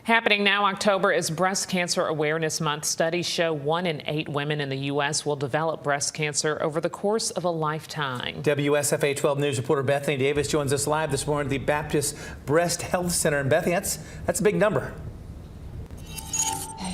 Happening now, October is Breast Cancer Awareness Month. Studies show 1 in 8 women in the U.S. will develop breast cancer over the course of a lifetime. WSFA 12 News reporter Bethany Davis joins us live this morning at the Baptist Breast Health Center. And Bethany, that's a big number.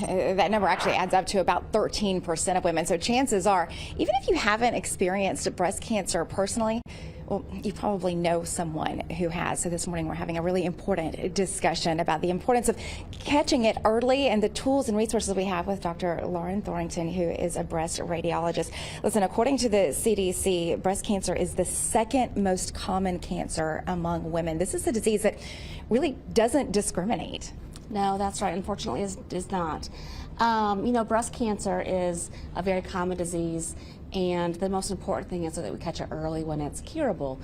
That number actually adds up to about 13% of women. So chances are, even if you haven't experienced breast cancer personally, well, you probably know someone who has. So this morning we're having a really important discussion about the importance of catching it early and the tools and resources we have with Dr. Lauren Thorington, who is a breast radiologist. Listen, according to the CDC, breast cancer is the second most common cancer among women. This is a disease that really doesn't discriminate. No, that's right. Unfortunately, it is not. Breast cancer is a very common disease, and the most important thing is that we catch it early when it's curable.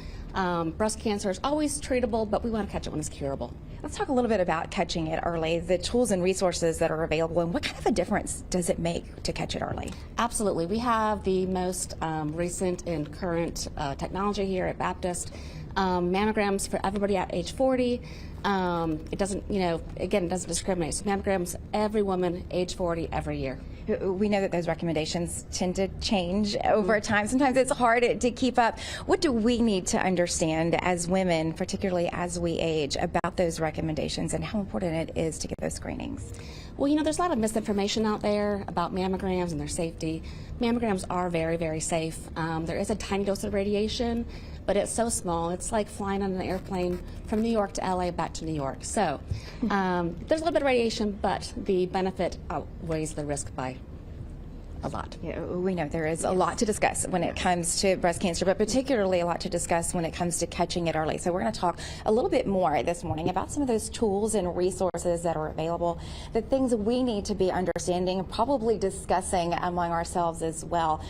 Breast cancer is always treatable, but we want to catch it when it's curable. Let's talk a little bit about catching it early, the tools and resources that are available, and what kind of a difference does it make to catch it early? Absolutely. We have the most recent and current technology here at Baptist. Mammograms for everybody at age 40. It doesn't, again, it doesn't discriminate. So mammograms, every woman age 40 every year. We know that those recommendations tend to change over time. Sometimes it's hard to keep up. What do we need to understand as women, particularly as we age, about those recommendations and how important it is to get those screenings? Well, there's a lot of misinformation out there about mammograms and their safety. Mammograms are very, very safe. There is a tiny dose of radiation, but it's so small. It's like flying on an airplane from New York to LA back to New York. So there's a little bit of radiation, but the benefit outweighs the risk by a lot. Yeah, we know there is a lot to discuss when it comes to breast cancer, but particularly a lot to discuss when it comes to catching it early. So we're going to talk a little bit more this morning about some of those tools and resources that are available, the things we need to be understanding, probably discussing among ourselves as well,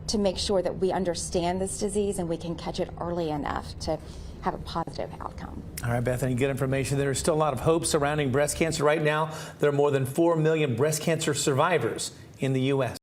to make sure that we understand this disease and we can catch it early enough to have a positive outcome. All right, Bethany, good information. There is still a lot of hope surrounding breast cancer right now. There are more than 4 million breast cancer survivors in the U.S.